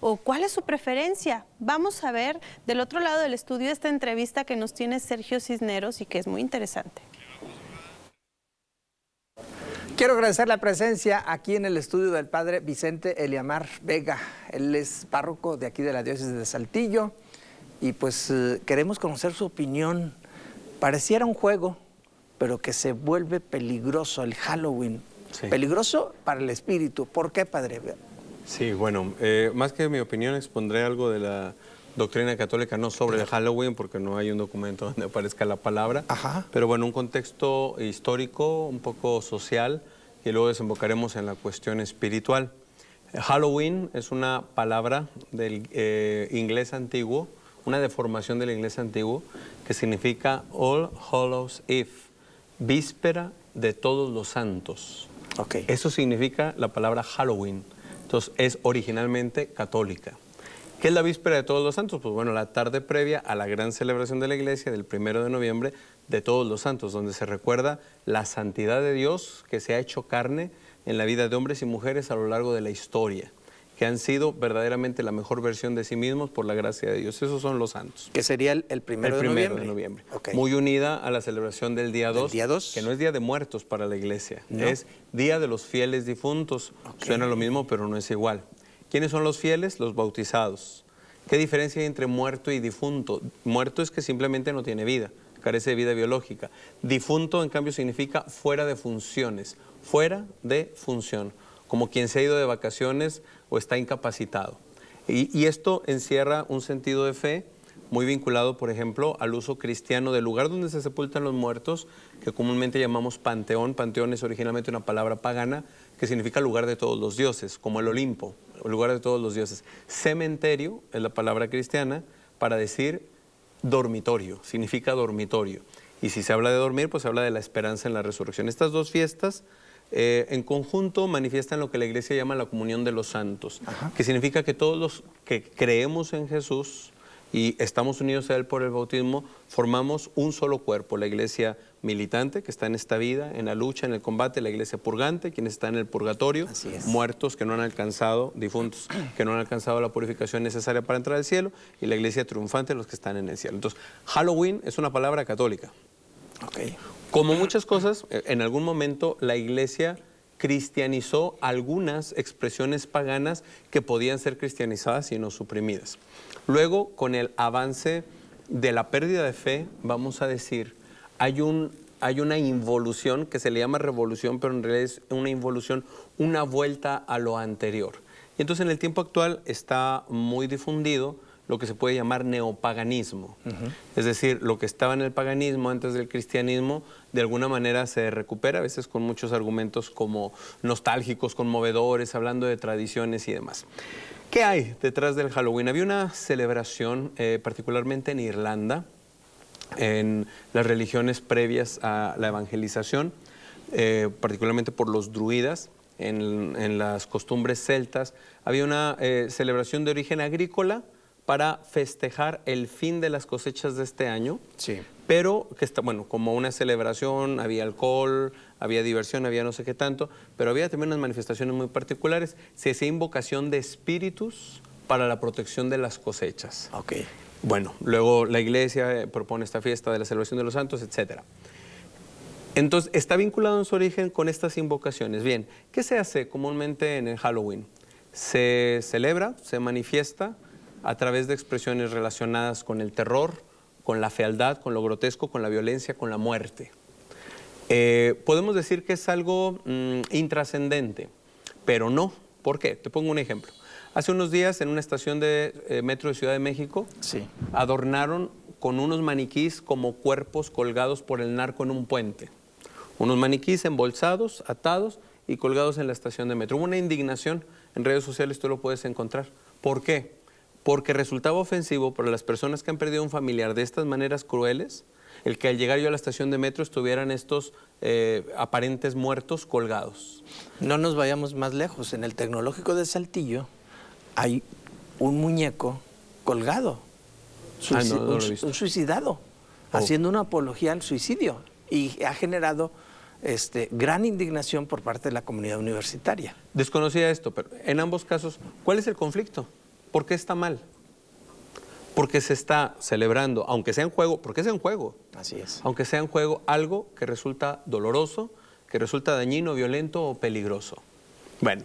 o cuál es su preferencia. Vamos a ver del otro lado del estudio esta entrevista que nos tiene Sergio Cisneros y que es muy interesante. Quiero agradecer la presencia aquí en el estudio del padre Vicente Eliamar Vega. Él es párroco de aquí de la diócesis de Saltillo y pues queremos conocer su opinión. Pareciera un juego, pero que se vuelve peligroso el Halloween. Sí. Peligroso para el espíritu. ¿Por qué, padre? Sí, bueno, más que mi opinión expondré algo de la doctrina católica, no sobre el Halloween, porque no hay un documento donde aparezca la palabra. Ajá. Pero bueno, un contexto histórico, un poco social, y luego desembocaremos en la cuestión espiritual. Halloween es una palabra del inglés antiguo, una deformación del inglés antiguo, que significa All Hallows Eve, víspera de todos los santos. Okay. Eso significa la palabra Halloween. Entonces, es originalmente católica. ¿Qué es la víspera de todos los santos? Pues bueno, la tarde previa a la gran celebración de la iglesia del 1 de noviembre de todos los santos, donde se recuerda la santidad de Dios que se ha hecho carne en la vida de hombres y mujeres a lo largo de la historia, que han sido verdaderamente la mejor versión de sí mismos por la gracia de Dios. Esos son los santos. ¿Qué sería el 1 de noviembre? Okay. Muy unida a la celebración del día 2, que no es día de muertos para la iglesia, ¿no? Es día de los fieles difuntos. Okay. Suena lo mismo, pero no es igual. ¿Quiénes son los fieles? Los bautizados. ¿Qué diferencia hay entre muerto y difunto? Muerto es que simplemente no tiene vida, carece de vida biológica. Difunto, en cambio, significa fuera de funciones, fuera de función, como quien se ha ido de vacaciones o está incapacitado. Y esto encierra un sentido de fe muy vinculado, por ejemplo, al uso cristiano del lugar donde se sepultan los muertos, que comúnmente llamamos panteón. Panteón es originalmente una palabra pagana que significa lugar de todos los dioses, como el Olimpo, el lugar de todos los dioses. Cementerio es la palabra cristiana para decir dormitorio, significa dormitorio. Y si se habla de dormir, pues se habla de la esperanza en la resurrección. Estas dos fiestas en conjunto manifiestan lo que la iglesia llama la comunión de los santos, que significa que todos los que creemos en Jesús y estamos unidos a Él por el bautismo, formamos un solo cuerpo, la iglesia militante que está en esta vida, en la lucha, en el combate, la iglesia purgante, quienes están en el purgatorio, muertos que no han alcanzado, difuntos que no han alcanzado la purificación necesaria para entrar al cielo, y la iglesia triunfante, los que están en el cielo. Entonces, Halloween es una palabra católica. Okay. Como muchas cosas, en algún momento la iglesia cristianizó algunas expresiones paganas que podían ser cristianizadas y no suprimidas. Luego, con el avance de la pérdida de fe, vamos a decir, hay una involución que se le llama revolución, pero en realidad es una involución, una vuelta a lo anterior. Y entonces en el tiempo actual está muy difundido lo que se puede llamar neopaganismo. Es decir, lo que estaba en el paganismo antes del cristianismo, de alguna manera se recupera, a veces con muchos argumentos como nostálgicos, conmovedores, hablando de tradiciones y demás. ¿Qué hay detrás del Halloween? Había una celebración, particularmente en Irlanda, en las religiones previas a la evangelización, particularmente por los druidas, en las costumbres celtas. Había una celebración de origen agrícola para festejar el fin de las cosechas de este año, pero que está, bueno, como una celebración, había alcohol, había diversión, había no sé qué tanto, pero había también unas manifestaciones muy particulares. Se hacía invocación de espíritus para la protección de las cosechas. Okay. Bueno, luego la iglesia propone esta fiesta de la celebración de los santos, etc. Entonces, está vinculado en su origen con estas invocaciones. Bien, ¿qué se hace comúnmente en el Halloween? Se celebra, se manifiesta a través de expresiones relacionadas con el terror, con la fealdad, con lo grotesco, con la violencia, con la muerte. Podemos decir que es algo intrascendente, pero no. ¿Por qué? Te pongo un ejemplo. Hace unos días en una estación de metro de Ciudad de México, adornaron con unos maniquís como cuerpos colgados por el narco en un puente. Unos maniquís embolsados, atados y colgados en la estación de metro. Hubo una indignación, en redes sociales tú lo puedes encontrar. ¿Por qué? Porque resultaba ofensivo para las personas que han perdido un familiar de estas maneras crueles, el que al llegar yo a la estación de metro estuvieran estos aparentes muertos colgados. No nos vayamos más lejos. En el Tecnológico de Saltillo hay un muñeco colgado, un suicidado, haciendo una apología al suicidio. Y ha generado gran indignación por parte de la comunidad universitaria. Desconocía esto, pero en ambos casos, ¿cuál es el conflicto? ¿Por qué está mal? Porque se está celebrando, aunque sea en juego, porque es en juego. Así es. Aunque sea en juego, algo que resulta doloroso, que resulta dañino, violento o peligroso. Bueno,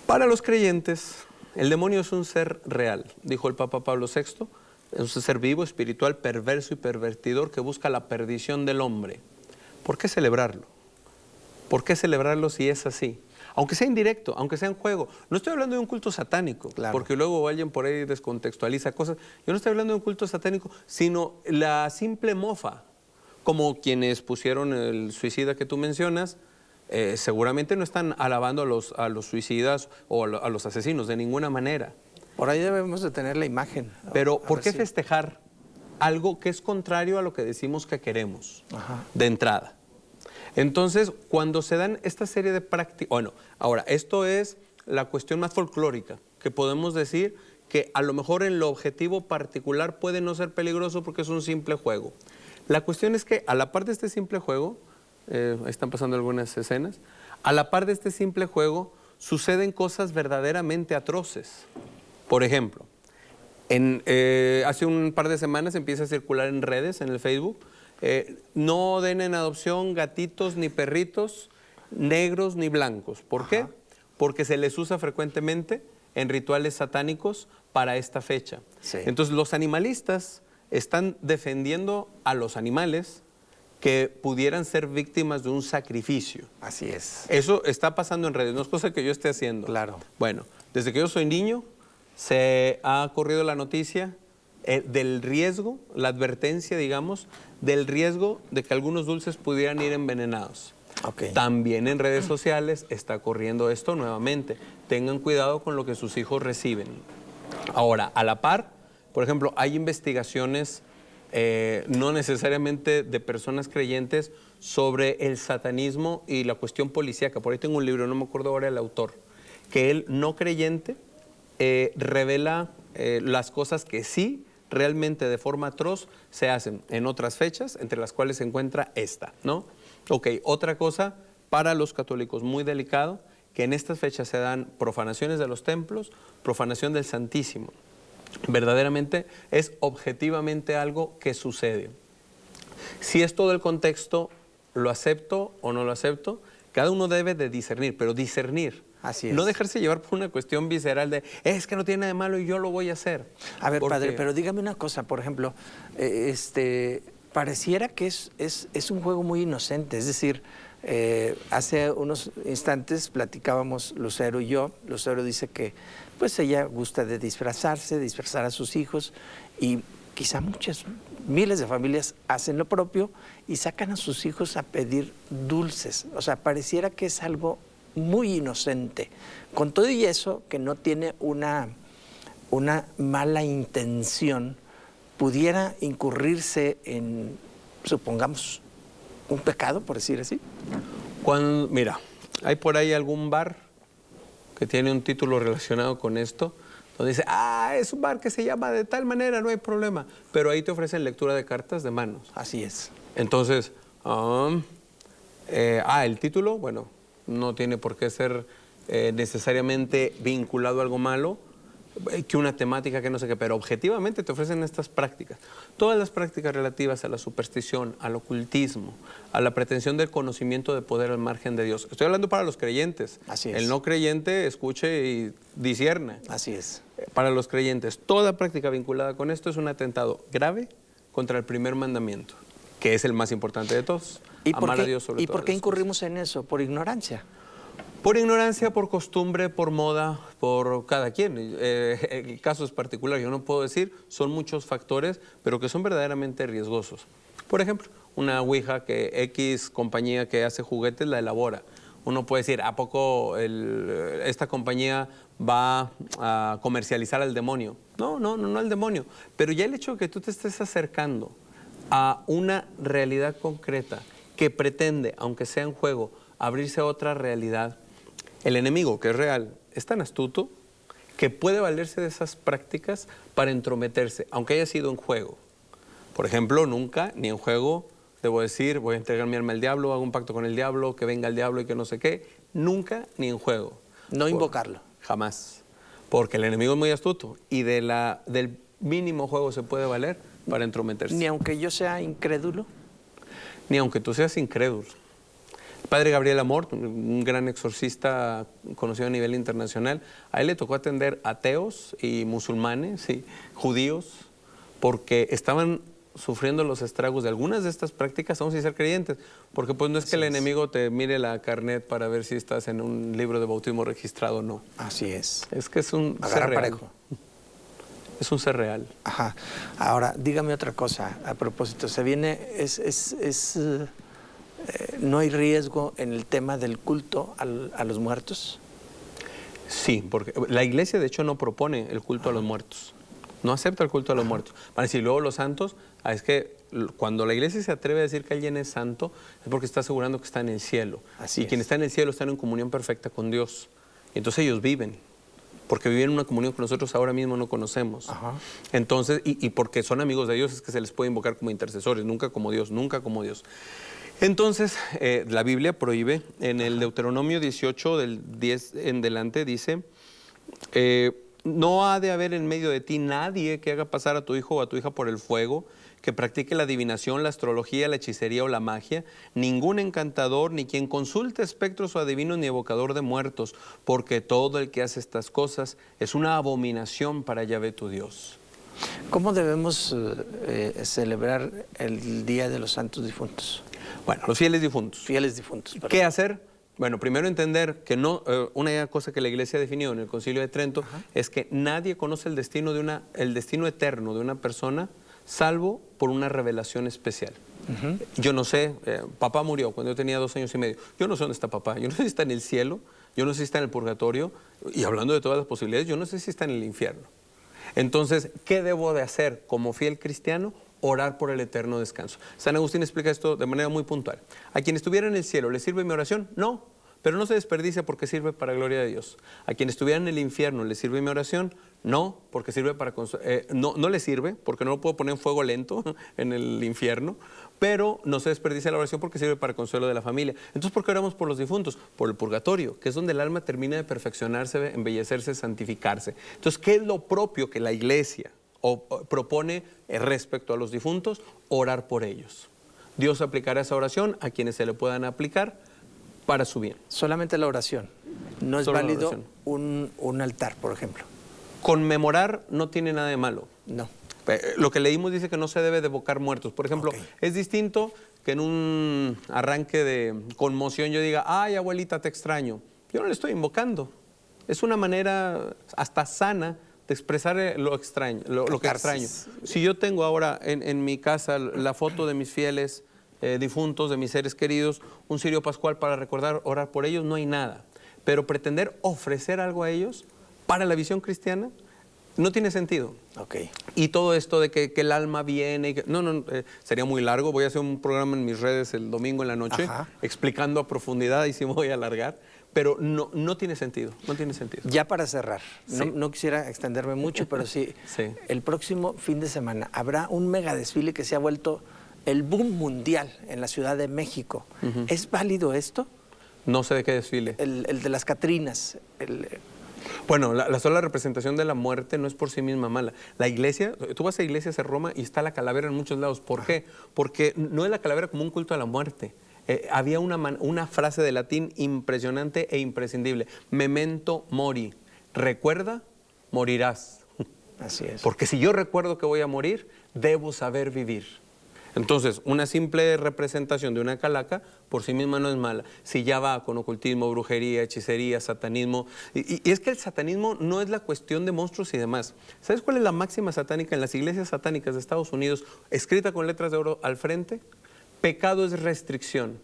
para los creyentes, el demonio es un ser real, dijo el Papa Pablo VI, es un ser vivo, espiritual, perverso y pervertidor que busca la perdición del hombre. ¿Por qué celebrarlo? ¿Por qué celebrarlo si es así? Aunque sea indirecto, aunque sea en juego. No estoy hablando de un culto satánico, claro, porque luego alguien por ahí descontextualiza cosas. Yo no estoy hablando de un culto satánico, sino la simple mofa, como quienes pusieron el suicida que tú mencionas, seguramente no están alabando a los suicidas o a los asesinos de ninguna manera. Por ahí debemos de tener la imagen. Pero ¿por qué festejar algo que es contrario a lo que decimos que queremos de entrada? Entonces, cuando se dan esta serie de prácticas, bueno, ahora, esto es la cuestión más folclórica, que podemos decir que a lo mejor en lo objetivo particular puede no ser peligroso porque es un simple juego. La cuestión es que a la par de este simple juego, están pasando algunas escenas, a la par de este simple juego suceden cosas verdaderamente atroces. Por ejemplo, hace un par de semanas empieza a circular en redes, en el Facebook, no den en adopción gatitos ni perritos negros ni blancos. ¿Por qué? Porque se les usa frecuentemente en rituales satánicos para esta fecha. Sí. Entonces los animalistas están defendiendo a los animales que pudieran ser víctimas de un sacrificio. Así es. Eso está pasando en redes, no es cosa que yo esté haciendo. Claro. Bueno, desde que yo soy niño se ha corrido la noticia del riesgo, la advertencia, digamos, del riesgo de que algunos dulces pudieran ir envenenados. Okay. También en redes sociales está corriendo esto nuevamente. Tengan cuidado con lo que sus hijos reciben. Ahora, a la par, por ejemplo, hay investigaciones, no necesariamente de personas creyentes, sobre el satanismo y la cuestión policíaca. Por ahí tengo un libro, no me acuerdo ahora el autor, que él, no creyente, revela las cosas que sí realmente de forma atroz se hacen en otras fechas, entre las cuales se encuentra esta, ¿no? Ok, otra cosa para los católicos muy delicado, que en estas fechas se dan profanaciones de los templos, profanación del Santísimo. Verdaderamente es objetivamente algo que sucede. Si es todo el contexto, lo acepto o no lo acepto, cada uno debe de discernir, pero discernir. Así es. No dejarse llevar por una cuestión visceral de, es que no tiene nada de malo y yo lo voy a hacer. A ver, Porque, padre, pero dígame una cosa, por ejemplo, pareciera que es un juego muy inocente, es decir, hace unos instantes platicábamos Lucero y yo. Lucero dice que pues ella gusta de disfrazarse, disfrazar a sus hijos, y quizá miles de familias hacen lo propio y sacan a sus hijos a pedir dulces. O sea, pareciera que es algo muy inocente, con todo y eso, que no tiene una mala intención, pudiera incurrirse en, supongamos, un pecado, por decir así. Mira, hay por ahí algún bar que tiene un título relacionado con esto, donde dice, es un bar que se llama de tal manera, no hay problema, pero ahí te ofrecen lectura de cartas de manos. Así es. Entonces, el título, bueno, no tiene por qué ser necesariamente vinculado a algo malo, que una temática que no sé qué, pero objetivamente te ofrecen estas prácticas. Todas las prácticas relativas a la superstición, al ocultismo, a la pretensión del conocimiento de poder al margen de Dios. Estoy hablando para los creyentes. Así es. El no creyente escuche y discierna. Así es. Para los creyentes, toda práctica vinculada con esto es un atentado grave contra el primer mandamiento, que es el más importante de todos. Amar a Dios sobre todo. ¿Y por qué incurrimos en eso? Por ignorancia. Por ignorancia, por costumbre, por moda, por cada quien. El caso es particular, yo no puedo decir, son muchos factores, pero que son verdaderamente riesgosos. Por ejemplo, una ouija que X compañía que hace juguetes la elabora. Uno puede decir, ¿a poco esta compañía va a comercializar al demonio? No al demonio. Pero ya el hecho de que tú te estés acercando a una realidad concreta que pretende, aunque sea en juego, abrirse a otra realidad, el enemigo, que es real, es tan astuto que puede valerse de esas prácticas para entrometerse, aunque haya sido en juego. Por ejemplo, nunca, ni en juego, debo decir, voy a entregar mi alma al diablo, hago un pacto con el diablo, que venga el diablo y que no sé qué. Nunca, ni en juego. No invocarlo. Jamás. porque el enemigo es muy astuto y del mínimo juego se puede valer para entrometerse. Ni aunque yo sea incrédulo. Ni aunque tú seas incrédulo. El padre Gabriel Amor, un gran exorcista conocido a nivel internacional, a él le tocó atender ateos y musulmanes y judíos porque estaban sufriendo los estragos de algunas de estas prácticas, aún sin ser creyentes, porque pues no es que el enemigo te mire la carnet para ver si estás en un libro de bautismo registrado o no. Así es. Es que es un ser Agarra real. parejo. Es un ser real. Ajá. Ahora, dígame otra cosa a propósito. Se viene, ¿no hay riesgo en el tema del culto a los muertos? Sí, porque la iglesia de hecho no propone el culto a los muertos. No acepta el culto a los muertos. Van a decir luego los santos, es que cuando la iglesia se atreve a decir que alguien es santo, es porque está asegurando que está en el cielo. Así y quien está en el cielo está en comunión perfecta con Dios. Entonces ellos viven, porque viven una comunión que nosotros ahora mismo no conocemos. Ajá. Entonces, y porque son amigos de Dios, es que se les puede invocar como intercesores, nunca como Dios, nunca como Dios. Entonces, la Biblia prohíbe, en el Deuteronomio 18, del 10 en delante, dice, no ha de haber en medio de ti nadie que haga pasar a tu hijo o a tu hija por el fuego, que practique la adivinación, la astrología, la hechicería o la magia, ningún encantador, ni quien consulte espectros o adivinos, ni evocador de muertos, porque todo el que hace estas cosas es una abominación para Yahvé tu Dios. ¿Cómo debemos celebrar el Día de los Santos Difuntos? Bueno, los fieles difuntos. Fieles difuntos. Perdón. ¿Qué hacer? Bueno, primero entender que no, una cosa que la Iglesia definió en el Concilio de Trento es que nadie conoce el destino eterno de una persona salvo por una revelación especial. Yo no sé, papá murió cuando yo tenía 2 años y medio. Yo no sé dónde está papá, yo no sé si está en el cielo, yo no sé si está en el purgatorio, y hablando de todas las posibilidades, yo no sé si está en el infierno. Entonces, ¿qué debo de hacer como fiel cristiano? Orar por el eterno descanso. San Agustín explica esto de manera muy puntual. ¿A quien estuviera en el cielo le sirve mi oración? No, pero no se desperdicia porque sirve para gloria de Dios. ¿A quien estuviera en el infierno le sirve mi oración? No, porque sirve para no le sirve, porque no lo puedo poner en fuego lento en el infierno, pero no se desperdicia la oración porque sirve para consuelo de la familia. Entonces, ¿por qué oramos por los difuntos? Por el purgatorio, que es donde el alma termina de perfeccionarse, embellecerse, santificarse. Entonces, ¿qué es lo propio que la Iglesia propone respecto a los difuntos? Orar por ellos. Dios aplicará esa oración a quienes se le puedan aplicar para su bien. Solamente la oración. No es Solo la válido oración. un altar, por ejemplo. Conmemorar no tiene nada de malo. No. Lo que leímos dice que no se debe de evocar muertos. Por ejemplo, es distinto que en un arranque de conmoción yo diga, ay, abuelita, te extraño. Yo no le estoy invocando. Es una manera hasta sana de expresar lo extraño, lo que extraño. Si yo tengo ahora en mi casa la foto de mis fieles difuntos, de mis seres queridos, un cirio pascual para recordar, orar por ellos, no hay nada. Pero pretender ofrecer algo a ellos para la visión cristiana no tiene sentido. Y todo esto de que el alma viene, sería muy largo. Voy a hacer un programa en mis redes el domingo en la noche explicando a profundidad, y sí me voy a alargar. Pero no tiene sentido, no tiene sentido. Ya para cerrar, no quisiera extenderme mucho, pero sí, el próximo fin de semana habrá un mega desfile que se ha vuelto el boom mundial en la Ciudad de México. ¿Es válido esto? No sé de qué desfile. El de las Catrinas. Bueno, la sola representación de la muerte no es por sí misma mala. La iglesia, tú vas a iglesias en Roma y está la calavera en muchos lados. ¿Por qué? Porque no es la calavera como un culto a la muerte. Había una frase de latín impresionante e imprescindible. Memento mori. Recuerda, morirás. Así es. Porque si yo recuerdo que voy a morir, debo saber vivir. Entonces, una simple representación de una calaca por sí misma no es mala. Si ya va con ocultismo, brujería, hechicería, satanismo. Y es que el satanismo no es la cuestión de monstruos y demás. ¿Sabes cuál es la máxima satánica en las iglesias satánicas de Estados Unidos, escrita con letras de oro al frente? Pecado es restricción.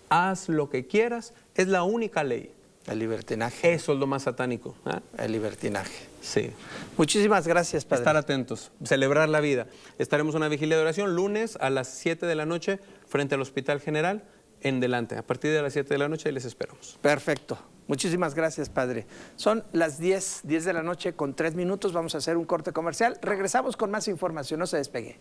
Haz lo que quieras, es la única ley. El libertinaje. Eso es lo más satánico. El libertinaje. Sí. Muchísimas gracias, padre. Estar atentos, celebrar la vida. Estaremos en una vigilia de oración lunes a las 7 de la noche frente al Hospital General en delante. A partir de las 7 de la noche les esperamos. Perfecto. Muchísimas gracias, padre. Son las 10 de la noche con 3 minutos. Vamos a hacer un corte comercial. Regresamos con más información. No se despegue.